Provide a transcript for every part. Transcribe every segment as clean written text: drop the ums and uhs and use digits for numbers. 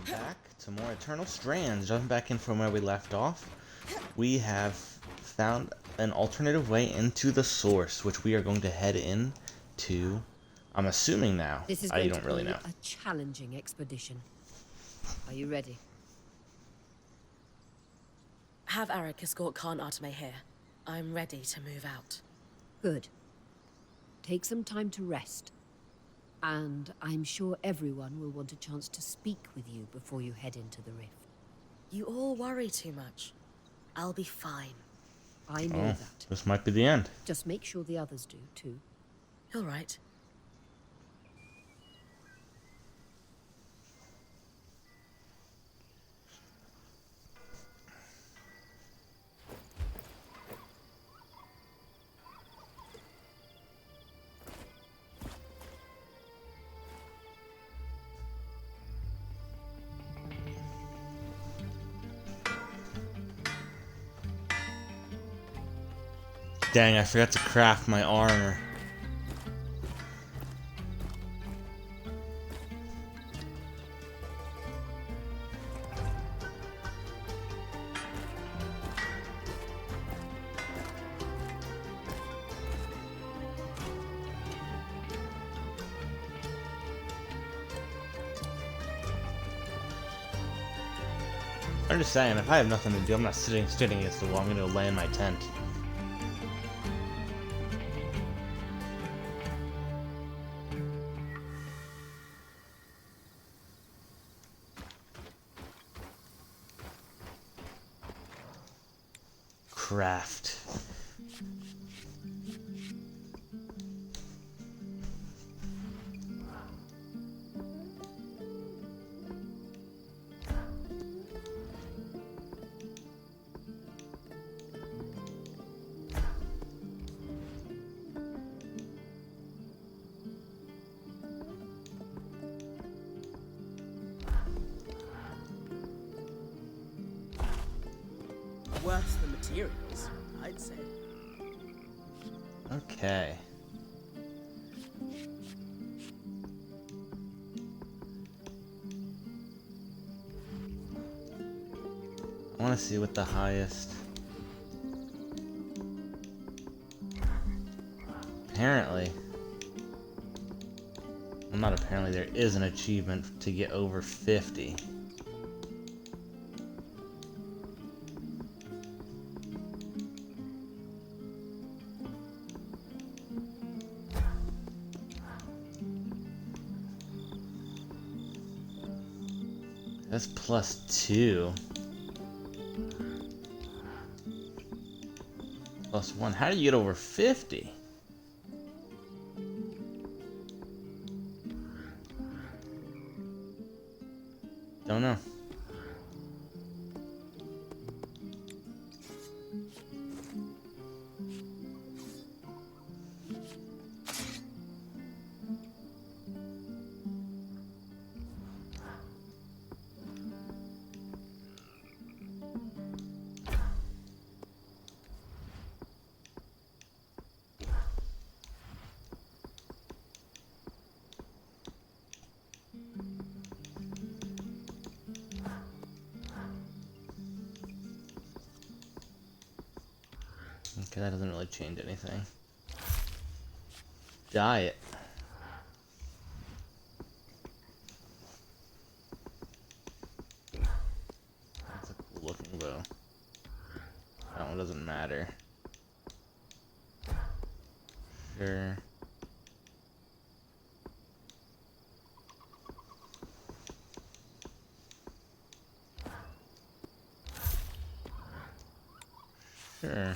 Back to more Eternal Strands. Jumping back in from where we left off, we have found an alternative way into the source, which we are going to head in to. I'm assuming now. This is I going to don't really be know. a challenging expedition. Are you ready? Have Arik escort Khan Arteme here. I'm ready to move out. Good. Take some time to rest. And I'm sure everyone will want a chance to speak with you before you head into the rift. You all worry too much. I'll be fine. I know that. This might be the end. Just make sure the others do, too. You're right. Dang, I forgot to craft my armor. I'm just saying, if I have nothing to do, I'm not sitting against the wall. I'm gonna lay in my tent. Craft. Worse than materials, I'd say. Okay. I want to see what the highest. Apparently. Well, not apparently, there is an achievement to get over 50. That's +2. +1. How do you get over 50? Don't know. Okay, that doesn't really change anything. Diet. That's a cool looking bow. That one doesn't matter. Sure. Sure.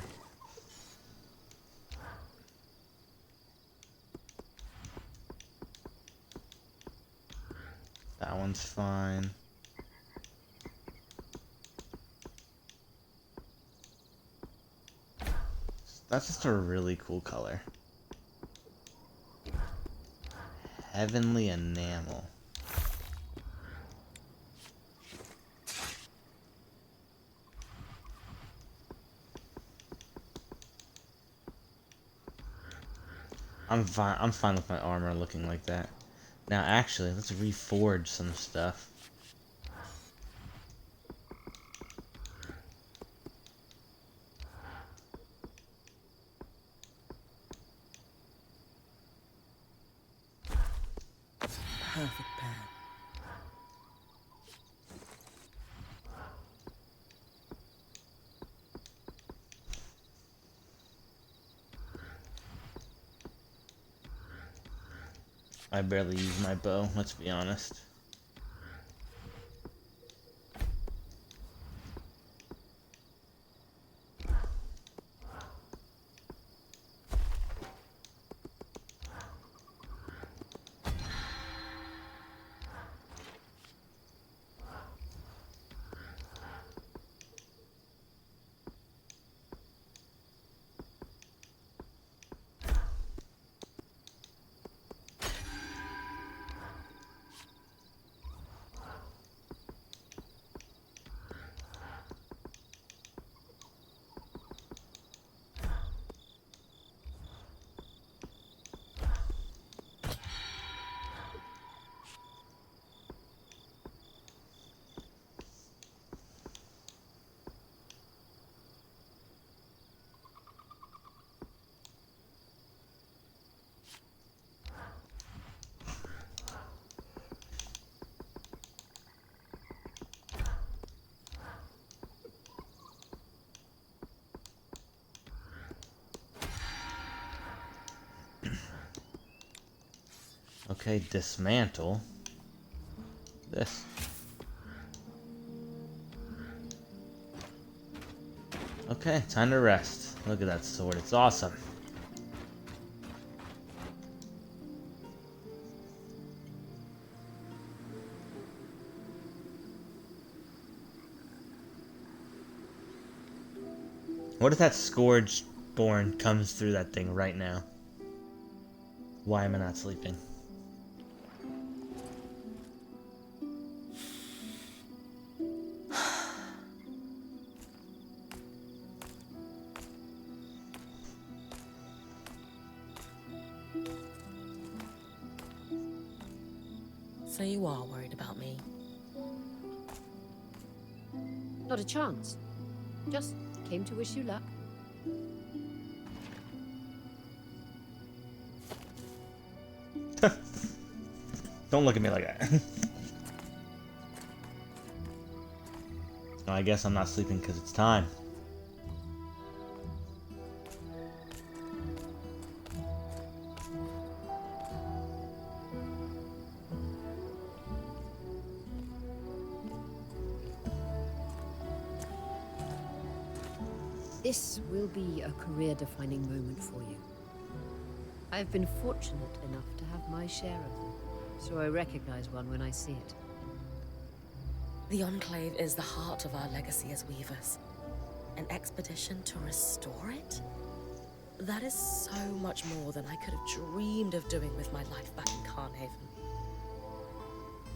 That one's fine. That's just a really cool color. Heavenly enamel. I'm fine with my armor looking like that. Now actually, let's reforge some stuff. perfect pair. I barely use my bow, let's be honest. Okay, dismantle this. Okay, time to rest. Look at that sword, it's awesome. What if that Scourge Born comes through that thing right now? Why am I not sleeping? So you are worried about me? Not a chance. Just came to wish you luck. Don't look at me like that. I guess I'm not sleeping because it's time. This will be a career-defining moment for you. I've been fortunate enough to have my share of them, so I recognize one when I see it. The Enclave is the heart of our legacy as weavers. An expedition to restore it? That is so much more than I could have dreamed of doing with my life back in Carnhaven.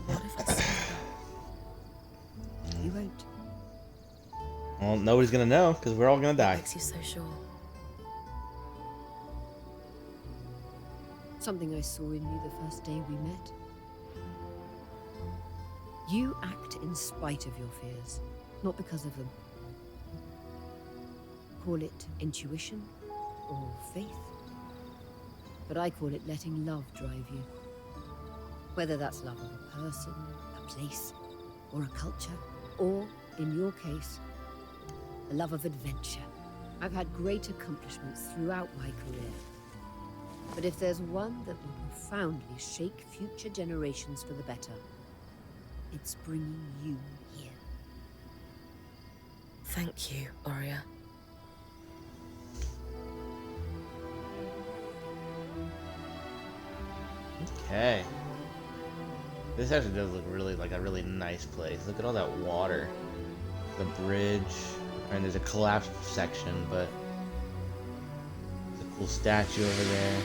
What if I screwed up? You won't. Well, nobody's gonna know because we're all gonna What die. makes you so sure? Something I saw in you the first day we met. You act in spite of your fears, not because of them. Call it intuition or faith, but I call it letting love drive you. Whether that's love of a person, a place, or a culture, or, in your case, a love of adventure. I've had great accomplishments throughout my career. But if there's one that will profoundly shake future generations for the better, it's bringing you here. Thank you, Aurea. Okay. This actually does look really like a really nice place. Look at all that water. The bridge. I mean, there's a collapsed section, but there's a cool statue over there.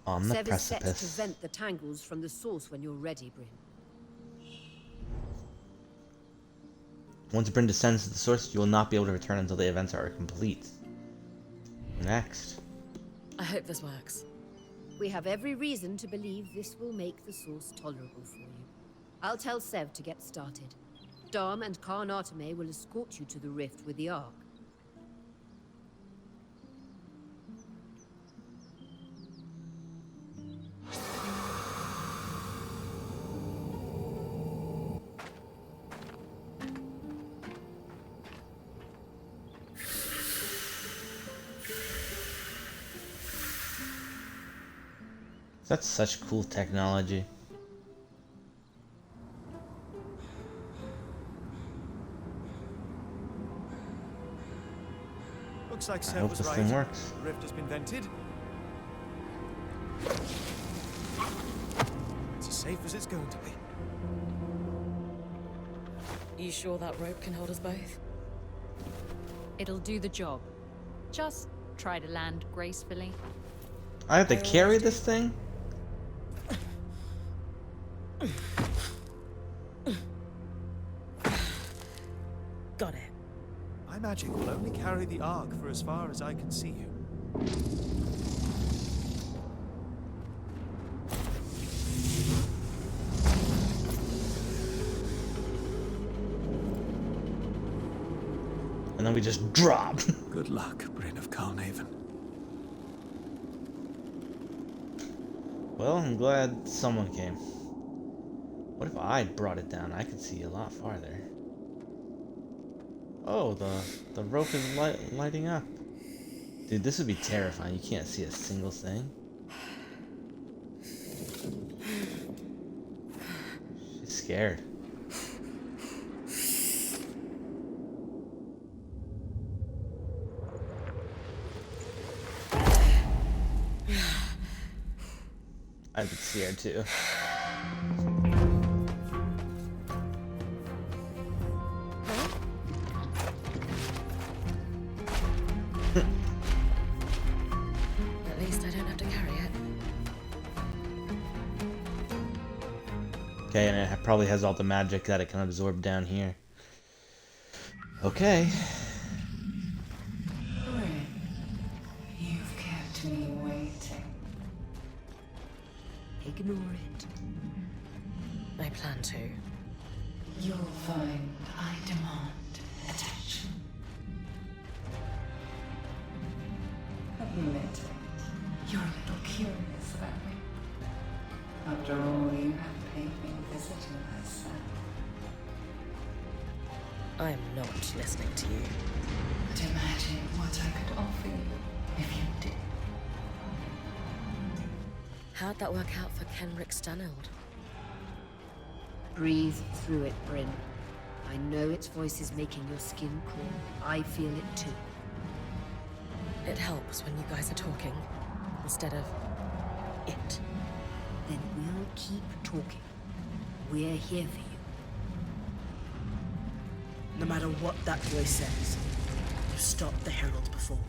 On the Sev is set to precipice. vent the tangles from the source when you're ready, Bryn. Once Bryn descends to the source, you will not be able to return until the events are complete. Next. I hope this works. We have every reason to believe this will make the source tolerable for you. I'll tell Sev to get started. Dom and Khan Arteme will escort you to the rift with the Ark. That's such cool technology. Looks like I Sev hope was this right. thing works. The rift has been vented. It's as safe as it's going to be. You sure that rope can hold us both? It'll do the job. Just try to land gracefully. I have to I always carry do. this thing? Got it. My magic will only carry the Ark for as far as I can see you. And then we just drop. Good luck, Bryn of Carnhaven. Well, I'm glad someone came. What if I brought it down? I could see a lot farther. Oh, the rope is lighting up. Dude, this would be terrifying. You can't see a single thing. She's scared. I would see her too. At least I don't have to carry it. Okay, and it probably has all the magic that it can absorb down here. Okay. Bryn, you've kept me waiting. Ignore it. I plan to. You'll find I demand attention. Admit it. You're a little curious about me. After all, you have paid me a visit in person. I'm not listening to you. But imagine what I could offer you if you did. How'd that work out for Kenrick Stanild? Breathe through it, Bryn. I know its voice is making your skin crawl. I feel it too. It helps when you guys are talking, instead of it. Then we'll keep talking. We're here for you. No matter what that voice says, you stopped the Herald before.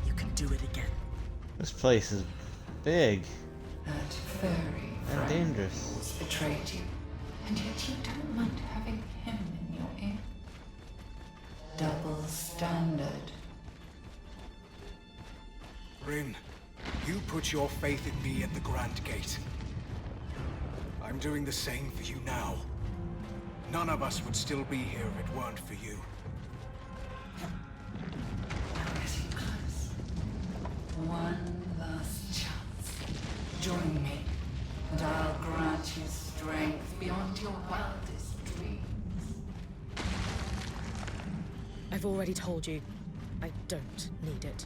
You can do it again. This place is big That very and friend dangerous. who's betrayed you, and yet you don't mind having him in your ear. Double standard. Bryn, you put your faith in me at the Grand Gate. I'm doing the same for you now. None of us would still be here if it weren't for you. Now getting close. One last chance. Join me, and I'll grant you strength beyond your wildest dreams. I've already told you, I don't need it.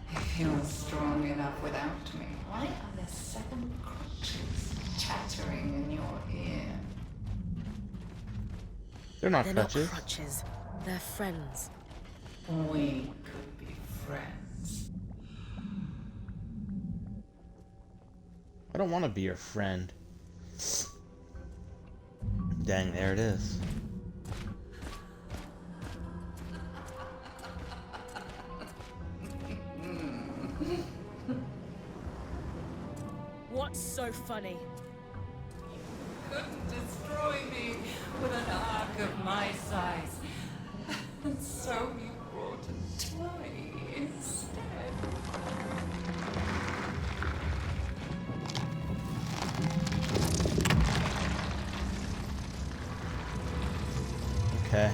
If you're strong enough without me, why are there 7 crutches chattering in your ear? They're not They're crutches. not crutches. They're friends. We could be friends. I don't want to be your friend. Dang, there it is. What's so funny? Couldn't destroy me with an arc of my size. And so you brought a toy instead. Okay.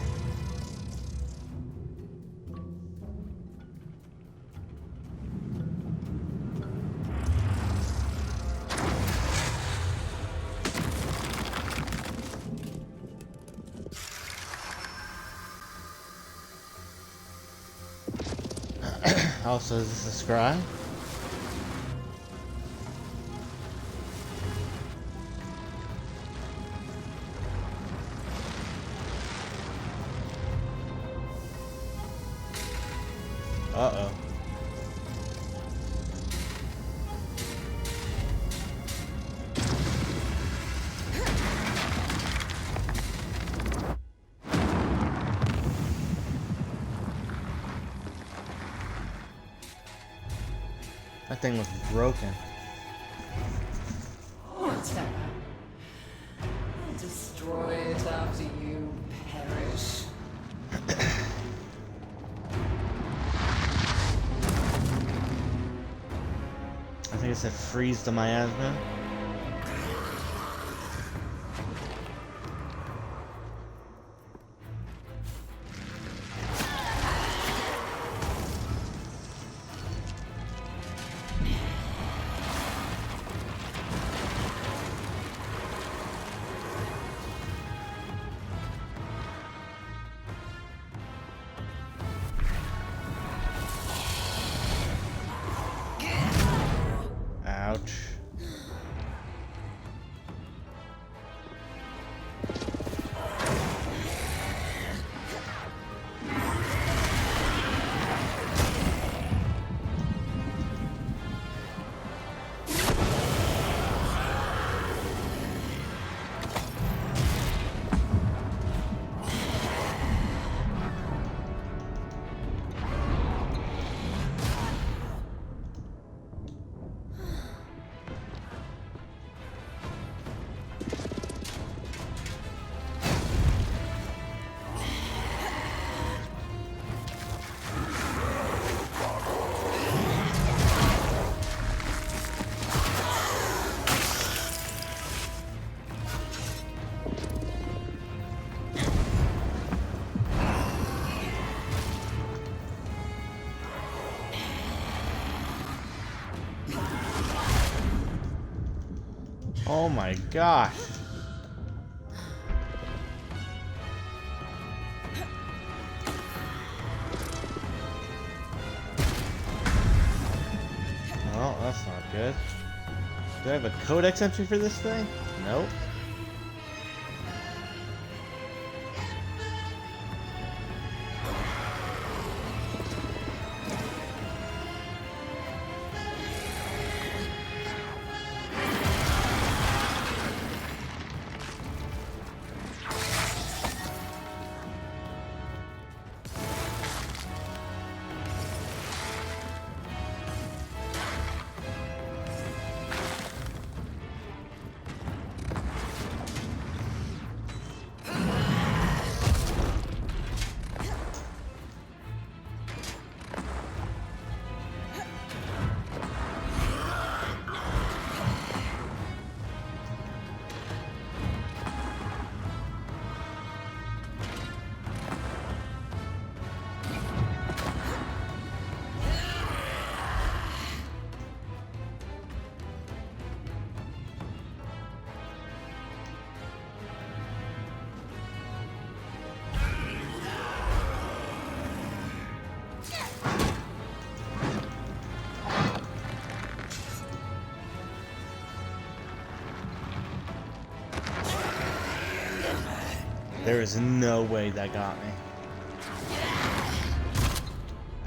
Also, is this a scry? Uh-oh. That thing was broken. Whatever. I'll destroy it after you perish. I think it said freeze the miasma. Ouch. Oh my gosh. Well, that's not good. Do I have a codex entry for this thing? Nope. There is no way that got me.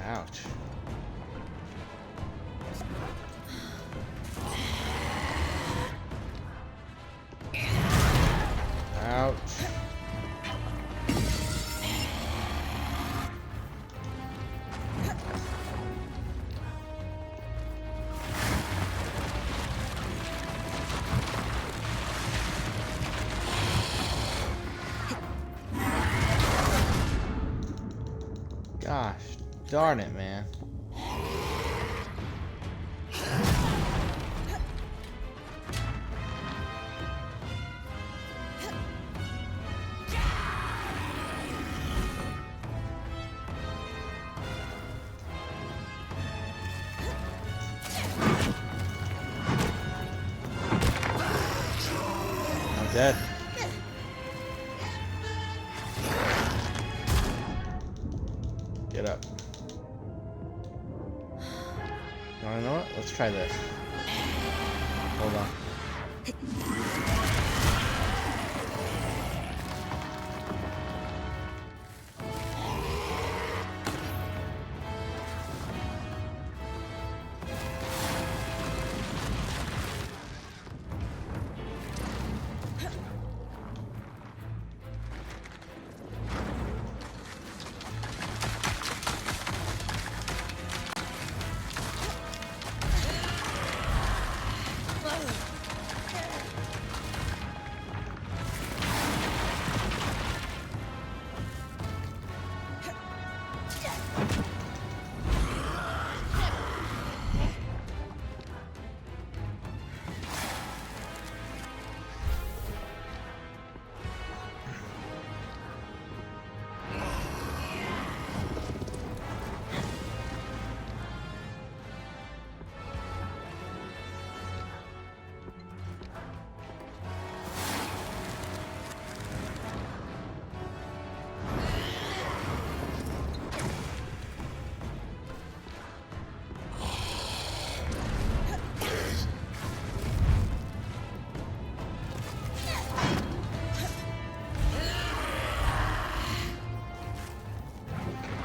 Ouch. Ouch. Gosh, darn it, man. dead. Get up. You know what? Let's try this. Hold on.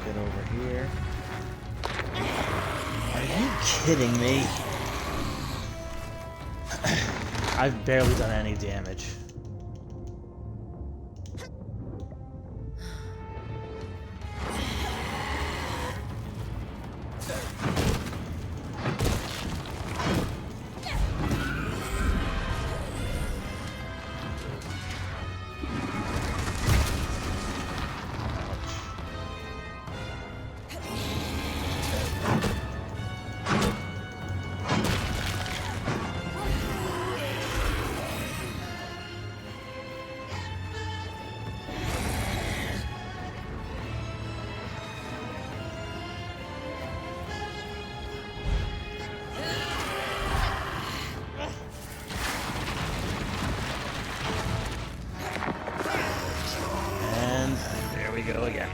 Get over here. Are you kidding me? I've barely done any damage. And there we go again.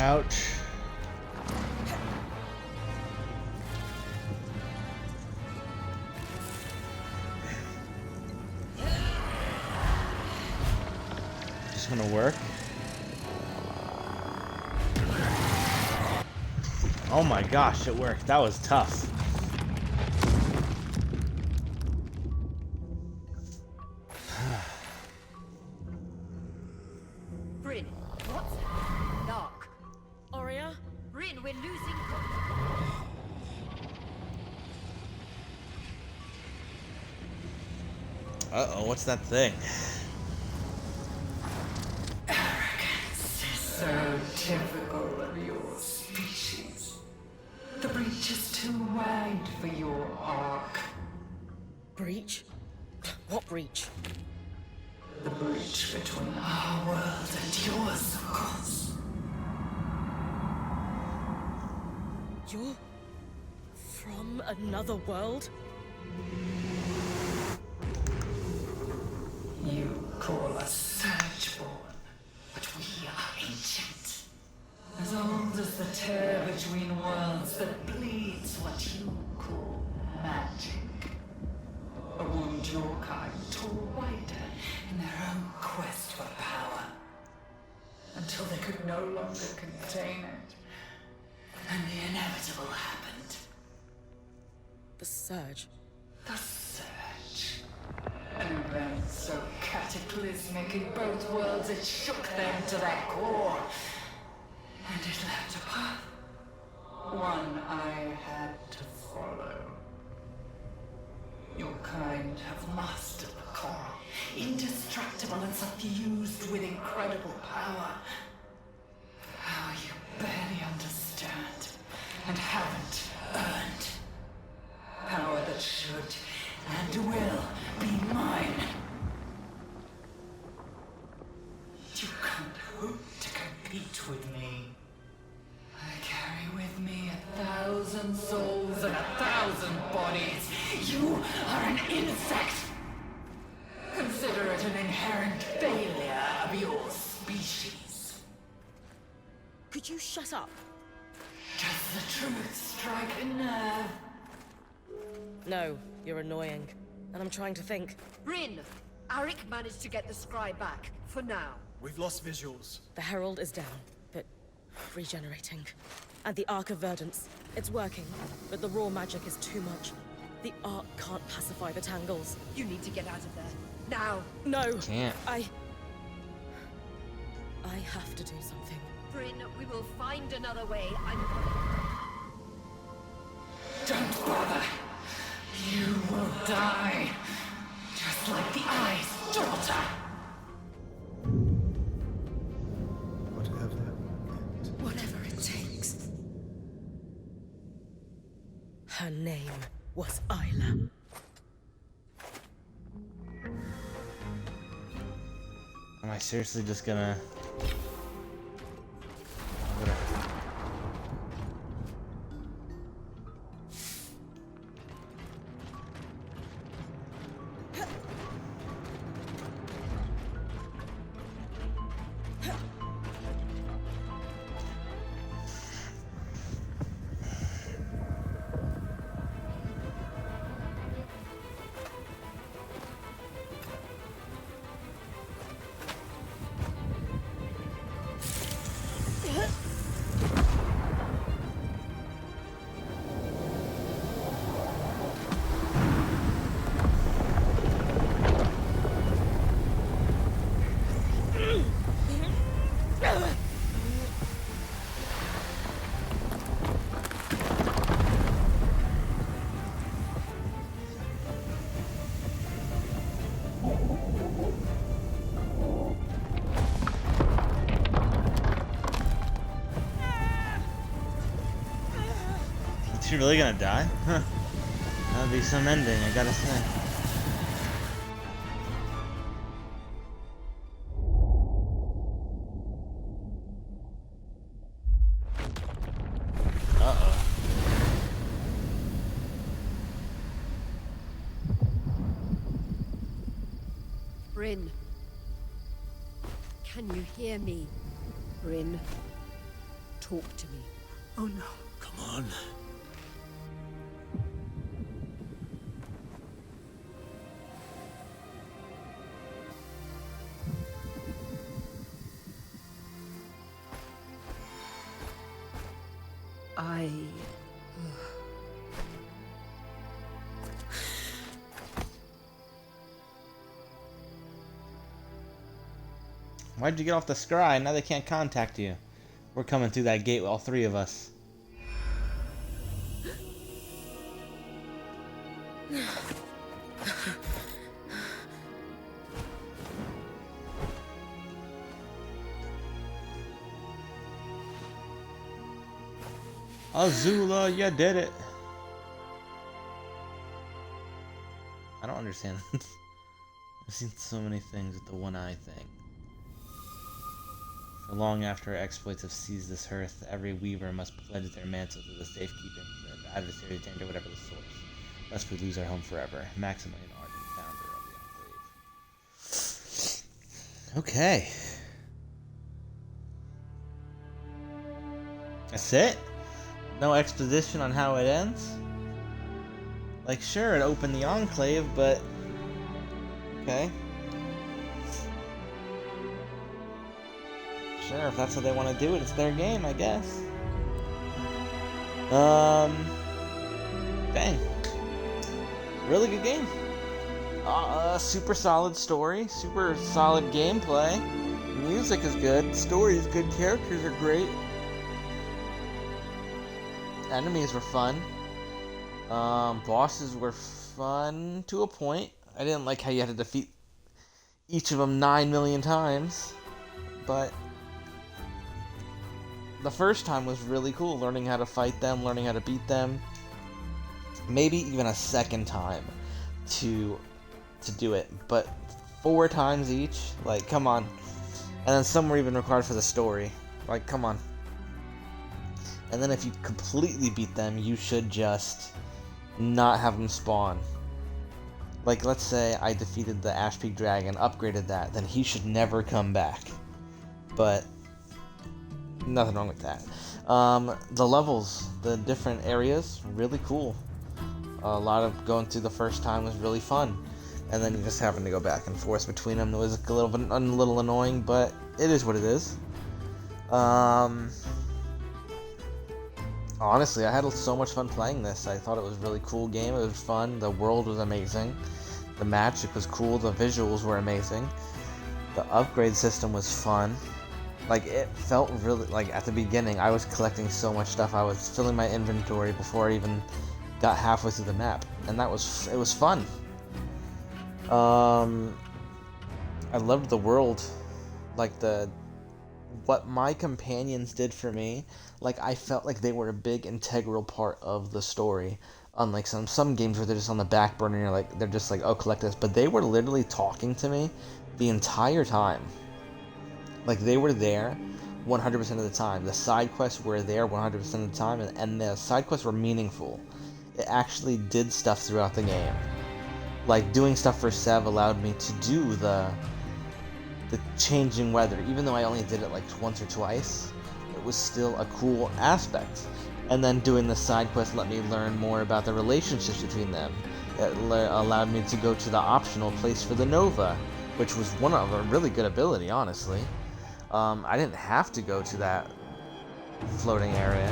Ouch. Just gonna work. Oh my gosh, it worked. That was tough. Bryn, what's dark? Aurea? Bryn, we're losing. Uh-oh, what's that thing? Arrogance is so typical of your species. The breach is too wide for your arc. Breach? What breach? The breach between our world and yours, of course. You're from another world? You call us Surgeborn, but we are ancient. As old as the tear between worlds that bleeds what you call magic. A wound your kind tore wider in their own quest for power. Until they could no longer contain it. And the inevitable happened. The Surge. The Surge. An event so cataclysmic in both worlds it shook them to their core. And it left a path. One I had to follow. Your kind have mastered the coral, indestructible and suffused with incredible power. How you barely understand and haven't earned. Power that should and will be mine. You can't hope to compete with me. I carry with me 1,000 souls and 1,000 bodies. You are an insect. Consider it an inherent failure of your species. Could you shut up? Does the truth strike a nerve? No, you're annoying. And I'm trying to think. Bryn, Arik managed to get the scry back, for now. We've lost visuals. The Herald is down, but regenerating. And the Arc of Verdance. It's working, but the raw magic is too much. The Arc can't pacify the Tangles. You need to get out of there. Now! No! Can't. I have to do something. Bryn, we will find another way. Don't bother. You will die. Just like the Eye's daughter. Whatever it takes. Her name was Isla. Am I seriously just gonna... Is she really gonna die? Huh. That'd be some ending, I gotta say. Uh-oh. Bryn. Can you hear me? Bryn. talk to me. Oh no. Come on. I... Why'd you get off the scry? Now they can't contact you. We're coming through that gate with all three of us. Azula, you did it. I don't understand. I've seen so many things with the one eye thing. For long after our exploits have seized this hearth, every weaver must pledge their mantle to the safekeeping of the adversary attained or whatever the source, lest we lose our home forever. Maximilian Arden, founder of the Enclave. Okay. That's it? No exposition on how it ends? Like, sure, it opened the Enclave, but... Okay. Sure, if that's how they want to do it, it's their game, I guess. Dang. Really good game. Super solid story, super solid gameplay. Music is good, story is good, characters are great. Enemies were fun. Bosses were fun to a point. I didn't like how you had to defeat each of them 9 million times, but the first time was really cool, learning how to fight them, learning how to beat them. Maybe even a second time to do it, but 4 times each? Like, come on. And then some were even required for the story. Like, come on. And then if you completely beat them, you should just not have them spawn. Like, let's say I defeated the Ash Peak Dragon, upgraded that, then he should never come back. But nothing wrong with that. The levels, the different areas, really cool. A lot of going through the first time was really fun. And then you just having to go back and forth between them. It was a little annoying, but it is what it is. Honestly, I had so much fun playing this. I thought it was a really cool game. It was fun. The world was amazing. The magic was cool. The visuals were amazing. The upgrade system was fun. Like, it felt really, like, at the beginning, I was collecting so much stuff. I was filling my inventory before I even got halfway through the map. And it was fun. I loved the world. Like, what my companions did for me, like, I felt like they were a big integral part of the story. Unlike some games where they're just on the back burner and they're just like, oh, collect this. But they were literally talking to me the entire time. Like, they were there 100% of the time. The side quests were there 100% of the time, and the side quests were meaningful. It actually did stuff throughout the game. Like, doing stuff for Sev allowed me to do the changing weather. Even though I only did it like once or twice, it was still a cool aspect. And then doing the side quest let me learn more about the relationships between them. It allowed me to go to the optional place for the Nova, which was one of a really good ability, honestly. I didn't have to go to that floating area.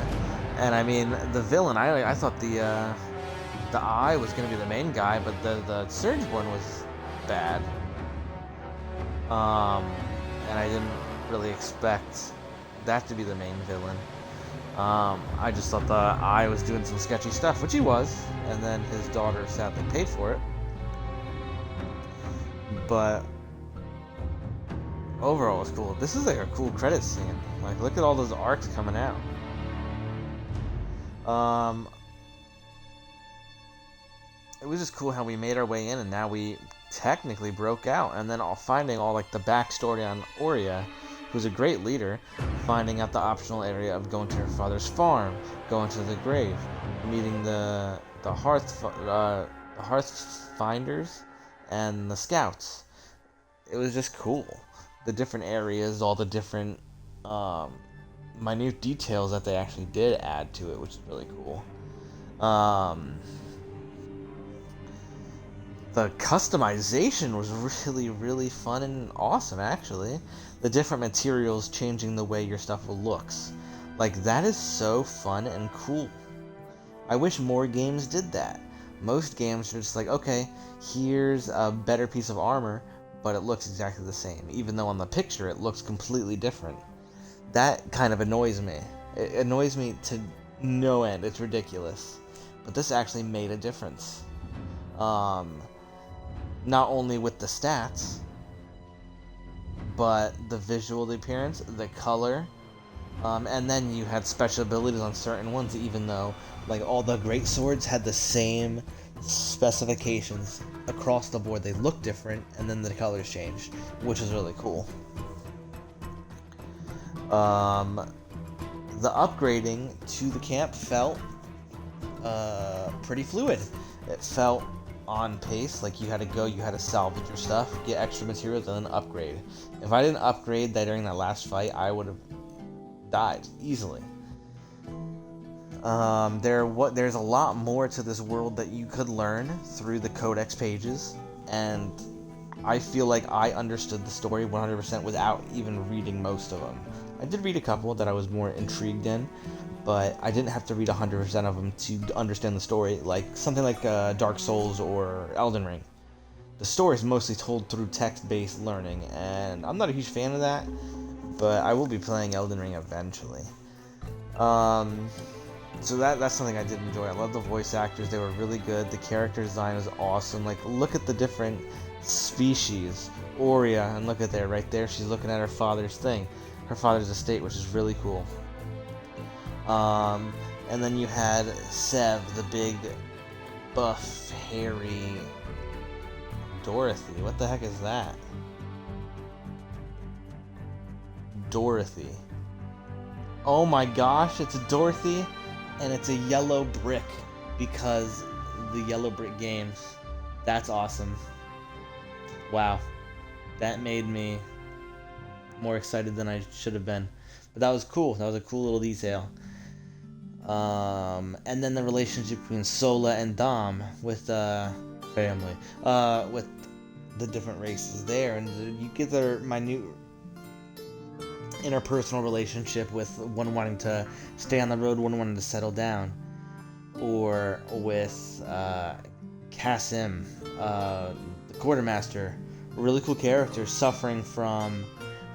And I mean, the villain, I thought the Eye was going to be the main guy, but the Surgeborn was bad. And I didn't really expect that to be the main villain. I just thought the Eye was doing some sketchy stuff, which he was, and then his daughter sadly paid for it. But overall, it was cool. This is like a cool credit scene. Like, look at all those arcs coming out. It was just cool how we made our way in, and now we technically broke out, and then finding all like the backstory on Aurea, who's a great leader, finding out the optional area of going to her father's farm, going to the grave, meeting the hearth finders and the scouts. It was just cool. The different areas, all the different minute details that they actually did add to it, which is really cool. The customization was really, really fun and awesome, actually. The different materials changing the way your stuff looks. Like, that is so fun and cool. I wish more games did that. Most games are just like, okay, here's a better piece of armor, but it looks exactly the same, even though on the picture it looks completely different. That kind of annoys me. It annoys me to no end. It's ridiculous. But this actually made a difference. Not only with the stats, but the visual appearance, the color, and then you had special abilities on certain ones, even though like all the great swords had the same specifications across the board. They looked different, and then the colors changed, which is really cool. The upgrading to the camp felt pretty fluid. It felt on pace, like you had to salvage your stuff, get extra materials, and then upgrade. If I didn't upgrade that during that last fight, I would have died easily. There's a lot more to this world that you could learn through the codex pages, and I feel like I understood the story 100% without even reading most of them. I did read a couple that I was more intrigued in, but I didn't have to read 100% of them to understand the story, like something like Dark Souls or Elden Ring. The story is mostly told through text-based learning, and I'm not a huge fan of that, but I will be playing Elden Ring eventually. So that's something I did enjoy. I love the voice actors. They were really good. The character design was awesome. Like, look at the different species. Aurea, and look at there, right there, she's looking at her father's thing. Her father's estate, which is really cool. And then you had Sev, the big, buff, hairy Dorothy. What the heck is that? Dorothy. Oh my gosh, it's Dorothy, and it's a yellow brick, because the yellow brick games. That's awesome. Wow. That made me more excited than I should have been. But that was cool. That was a cool little detail. And then the relationship between Sola and Dom with family. With the different races there. And you get their minute interpersonal relationship with one wanting to stay on the road, one wanting to settle down. Or with Kasim, the quartermaster. A really cool character, suffering from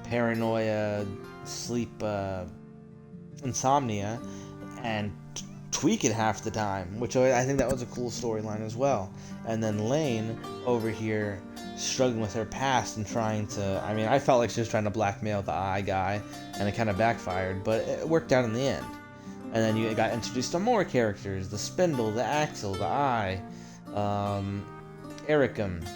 paranoia, sleep insomnia, and tweak it half the time, which I think that was a cool storyline as well. And then Lane over here struggling with her past and trying to, I mean, I felt like she was trying to blackmail the Eye guy, and it kind of backfired, but it worked out in the end. And then you got introduced to more characters, the Spindle, the Axle, the Eye, Ericum.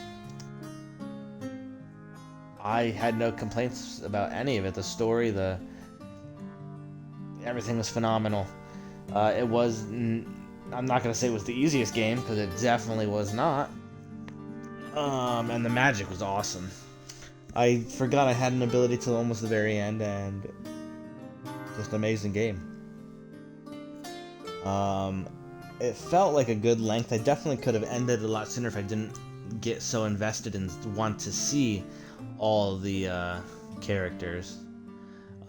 I had no complaints about any of it. The story, everything was phenomenal. It was, I'm not going to say it was the easiest game, because it definitely was not. And the magic was awesome. I forgot I had an ability till almost the very end, and just an amazing game. It felt like a good length. I definitely could have ended a lot sooner if I didn't get so invested and want to see all the characters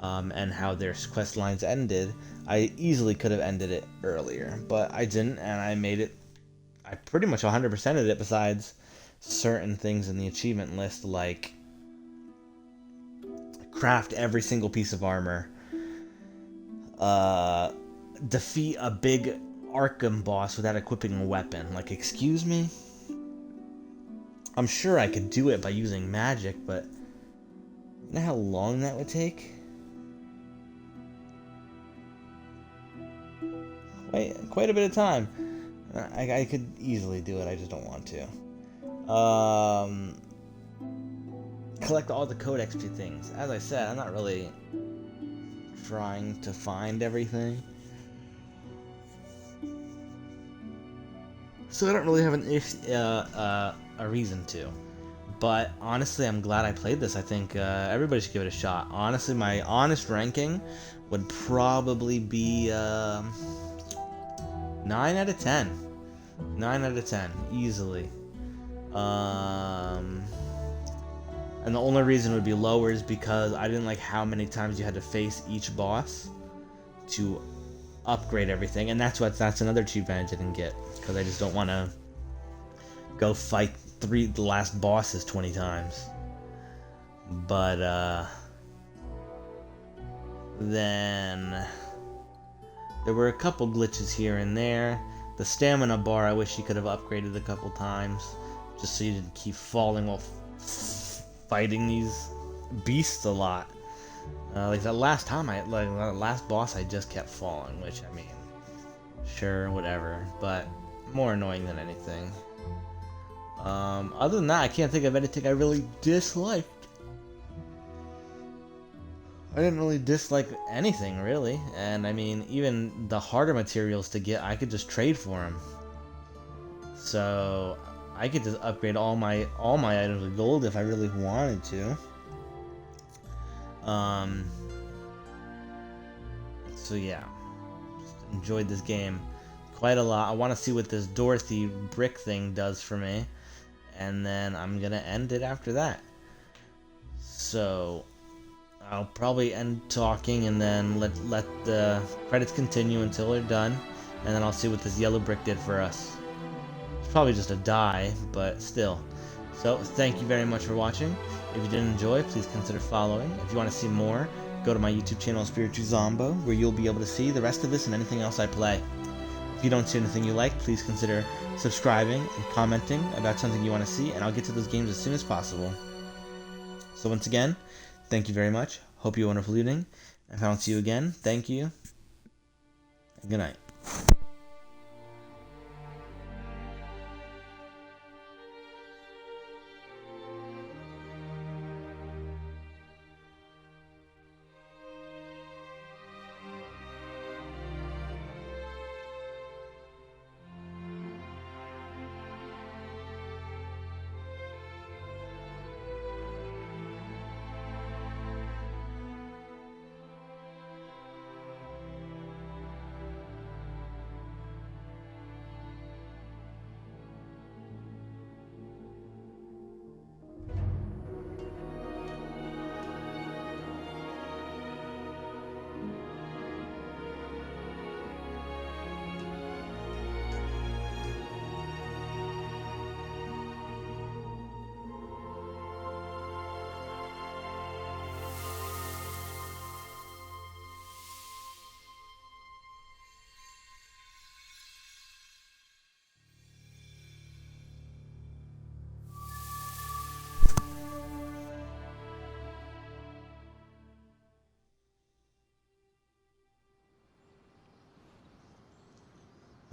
and how their quest lines ended. I easily could have ended it earlier, but I didn't, and I pretty much 100%ed it, besides certain things in the achievement list, like craft every single piece of armor, defeat a big Arkham boss without equipping a weapon. Like, excuse me? I'm sure I could do it by using magic, but you know how long that would take? Quite a bit of time. I could easily do it, I just don't want to. Collect all the codex things. As I said, I'm not really trying to find everything, so I don't really have a reason to. But honestly, I'm glad I played this. I think everybody should give it a shot. Honestly, my honest ranking would probably be 9 out of 10. 9 out of 10, easily. And the only reason it would be lower is because I didn't like how many times you had to face each boss to upgrade everything, and that's another cheap advantage I didn't get, because I just don't want to go fight the last bosses 20 times. But then there were a couple glitches here and there. The stamina bar, I wish you could have upgraded a couple times, just so you didn't keep falling while fighting these beasts a lot. Like that last time, that last boss, I just kept falling, which, I mean, sure, whatever, but more annoying than anything. Other than that, I can't think of anything I really disliked. I didn't really dislike anything, really, and I mean, even the harder materials to get, I could just trade for them. So I could just upgrade all my items with gold if I really wanted to. So yeah, just enjoyed this game quite a lot. I want to see what this Dorothy brick thing does for me, and then I'm gonna end it after that. So I'll probably end talking and then let the credits continue until they're done, and then I'll see what this yellow brick did for us. It's probably just a die, but still. So thank you very much for watching. If you did enjoy, please consider following. If you want to see more, go to my YouTube channel, Spiritu Zombo, where you'll be able to see the rest of this and anything else I play. If you don't see anything you like, please consider subscribing and commenting about something you want to see, and I'll get to those games as soon as possible. So once again, thank you very much. Hope you have a wonderful evening. If I don't see you again, thank you. And good night.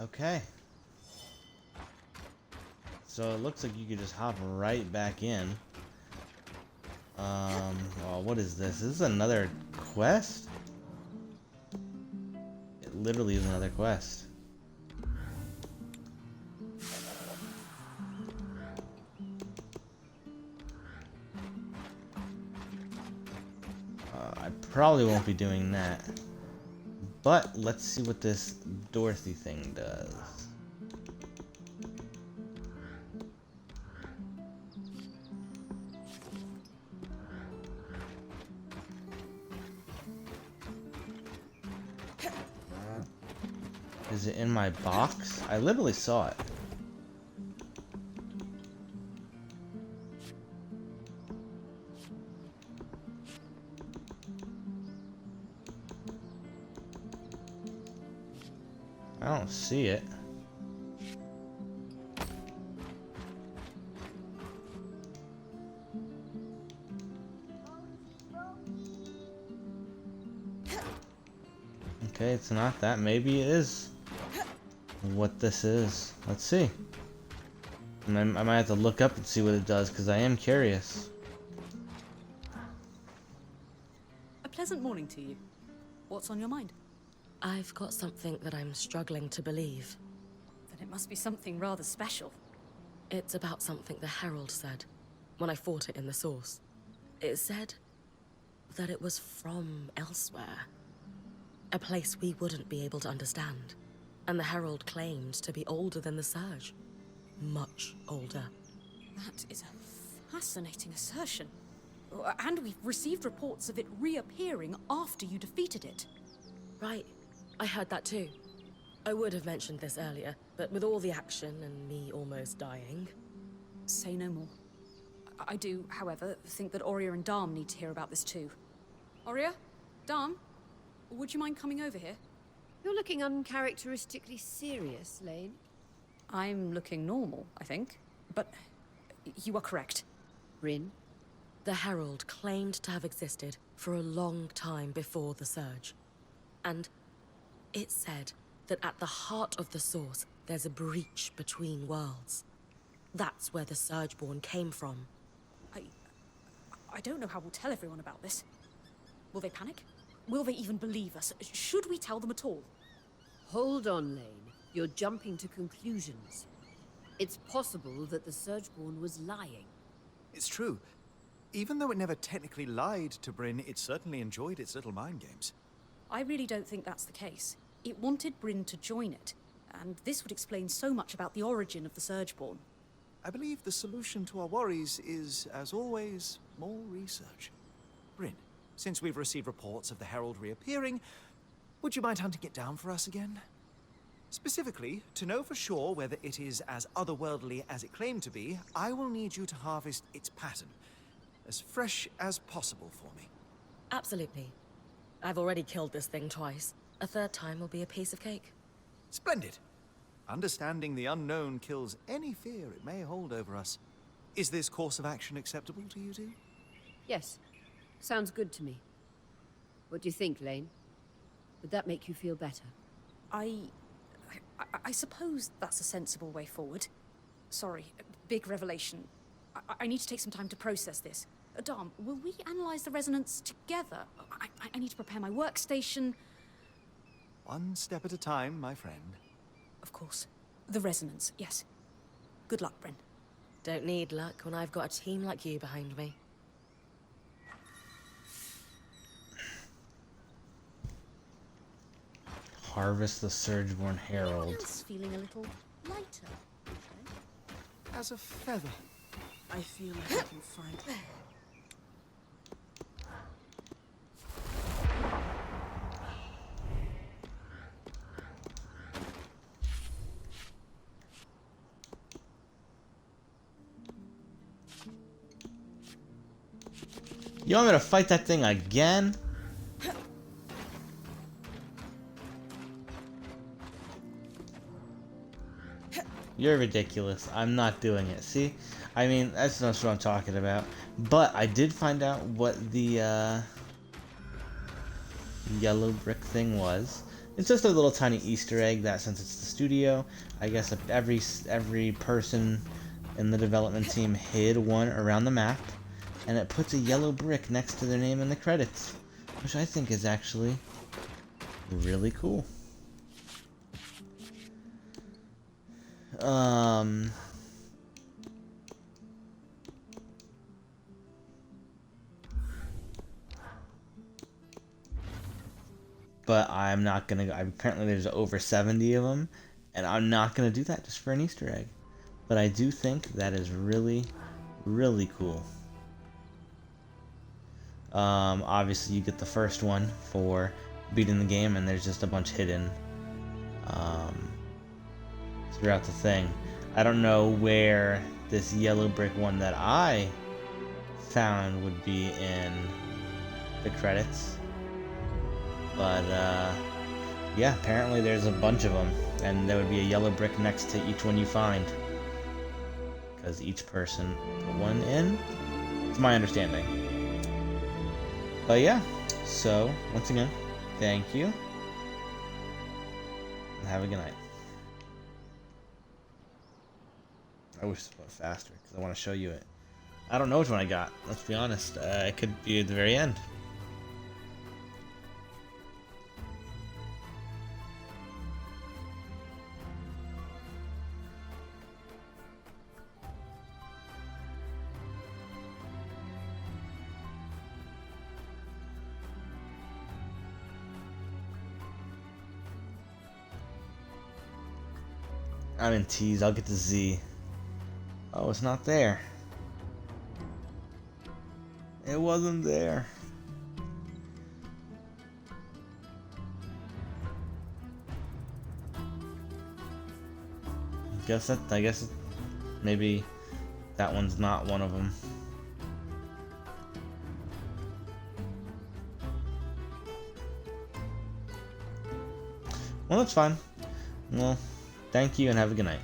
Okay. So it looks like you could just hop right back in. Well, what is this? This is another quest? It literally is another quest. I probably won't be doing that. But let's see what this Dorothy thing does. Is it in my box? I literally saw it. I don't see it. Okay, it's not that. Maybe it is what this is. Let's see. And I might have to look up and see what it does, because I am curious. A pleasant morning to you. What's on your mind? I've got something that I'm struggling to believe. Then it must be something rather special. It's about something the Herald said. when I fought it in the source. It said that it was from elsewhere. A place we wouldn't be able to understand. And the Herald claimed to be older than the Surge. Much older. That is a fascinating assertion. And we've received reports of it reappearing after you defeated it. Right. I heard that too. I would have mentioned this earlier, but with all the action and me almost dying... Say no more. I do, however, think that Aurea and Darm need to hear about this too. Aurea? Darm? Would you mind coming over here? You're looking uncharacteristically serious, Lane. I'm looking normal, I think. But you are correct. Bryn? The Herald claimed to have existed for a long time before the Surge. And it said that at the heart of the source, there's a breach between worlds. That's where the Surgeborn came from. I don't know how we'll tell everyone about this. Will they panic? Will they even believe us? Should we tell them at all? Hold on, Lane. You're jumping to conclusions. It's possible that the Surgeborn was lying. It's true. Even though it never technically lied to Bryn, it certainly enjoyed its little mind games. I really don't think that's the case. It wanted Bryn to join it, and this would explain so much about the origin of the Surgeborn. I believe the solution to our worries is, as always, more research. Bryn, since we've received reports of the Herald reappearing, would you mind hunting it down for us again? Specifically, to know for sure whether it is as otherworldly as it claimed to be, I will need you to harvest its pattern, as fresh as possible for me. Absolutely. I've already killed this thing twice. A third time will be a piece of cake. Splendid. Understanding the unknown kills any fear it may hold over us. Is this course of action acceptable to you two? Yes. Sounds good to me. What do you think, Lane? Would that make you feel better? I suppose that's a sensible way forward. Sorry, big revelation. I need to take some time to process this. Dom, will we analyze the resonance together? I need to prepare my workstation. One step at a time, my friend. Of course. The resonance, yes. Good luck, Bryn. Don't need luck when I've got a team like you behind me. Harvest the Surgeborn Herald. Else feeling a little lighter. As a feather. I feel like I can find it. You want me to fight that thing again? You're ridiculous. I'm not doing it. See? I mean, that's not what I'm talking about. But I did find out what the yellow brick thing was. It's just a little tiny Easter egg that since it's the studio, I guess every person in the development team hid one around the map, and it puts a yellow brick next to their name in the credits, which I think is actually really cool. But I'm not gonna go. Apparently there's over 70 of them, and I'm not gonna do that just for an Easter egg. But I do think that is really, really cool. Obviously you get the first one for beating the game, and there's just a bunch hidden throughout the thing. I don't know where this yellow brick one that I found would be in the credits, but yeah, apparently there's a bunch of them, and there would be a yellow brick next to each one you find, because each person put one in. It's my understanding. But yeah, so once again, thank you, and have a good night. I wish this went faster, because I want to show you it. I don't know which one I got, let's be honest. It could be at the very end. I'm in T's. I'll get to Z. Oh, it's not there. It wasn't there. I guess maybe that one's not one of them. Well, that's fine. Well, thank you and have a good night.